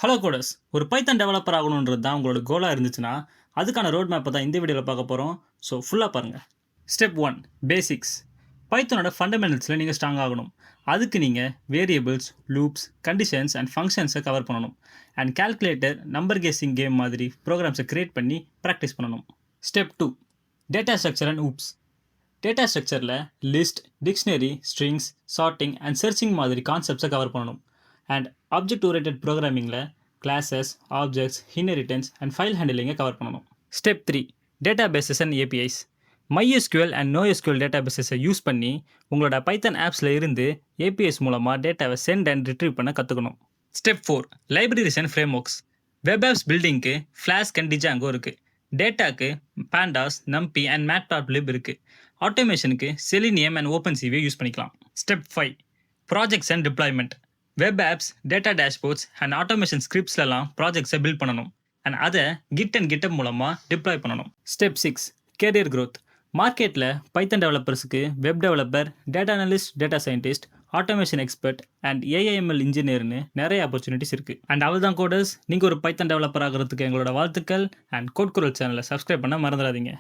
Hello coders. ஒரு Python developer ஆகணுன்றது தான் உங்களோட கோலா இருந்துச்சுன்னா, அதுக்கான ரோட் மேப்பை தான் இந்த வீடியோவில் பார்க்க போகிறோம். ஸோ ஃபுல்லாக பாருங்கள். Step 1 basics. பைத்தானோட ஃபண்டமெண்டல்ஸில் நீங்கள் ஸ்ட்ராங் ஆகணும். அதுக்கு நீங்கள் வேரியபிள்ஸ், லூப்ஸ், கண்டிஷன்ஸ் அண்ட் ஃபங்க்ஷன்ஸை கவர் பண்ணணும். And calculator, number guessing game மாதிரி ப்ரோக்ராம்ஸை க்ரியேட் பண்ணி ப்ராக்டிஸ் பண்ணணும். Step 2 data structure and OOPS. Data ஸ்ட்ரக்சரில் list, dictionary, strings, sorting and searching மாதிரி கான்செப்ட்ஸை கவர் பண்ணணும். அண்ட் ஆப்ஜெக்ட் ஓரியன்டட் ப்ரோக்ராமிங்கில் classes, objects, inheritance and file ஹேண்டிலிங்கை கவர் பண்ணணும். Step 3 databases and APIs. MySQL and NoSQL data பேசஸை use பண்ணி உங்களோட பைத்தான் ஆப்ஸில் இருந்து ஏபிஎஸ் மூலமாக டேட்டாவை சென்ட் அண்ட் ரிட்ரீவ் பண்ண கற்றுக்கணும். Step 4 libraries and frameworks. Web apps பில்டிங்க்கு ஃப்ளாஸ்க் அண்ட் டிஜாங்கோ இருக்குது. டேட்டாக்கு பாண்டாஸ், நம்பி அண்ட் மேட்ப்ளாட்லிப் இருக்குது. ஆட்டோமேஷனுக்கு செலினியம் அண்ட் ஓப்பன்சிவியை யூஸ் பண்ணிக்கலாம். Step 5 projects and deployment. Web apps, data dashboards and automation ஸ்கிரிப்ட்ஸ்லாம் ப்ராஜெக்ட்ஸை பில்ட் பண்ணணும் அண்ட் அதை கிட் அண்ட் கிட்டப் மூலமாக டிப்ளாய் பண்ணணும். Step 6 career growth. மார்க்கெட்டில் பைத்தன் டெவலப்பர்ஸுக்கு web developer, data analyst, data scientist, automation expert and AIML இன்ஜினியர்னு நிறைய ஆப்பர்ச்சுனிட்டிஸ் இருக்குது. அண்ட் அவ்வளோதான் கோடர்ஸ். நீங்கள் ஒரு பைத்தன் டெவலப்பர் ஆகிறதுக்கு எங்களோட வாழ்த்துக்கள். அண்ட் கோட் குரல் சேனலை சப்ஸ்கிரைப் பண்ண மறந்துடாதீங்க.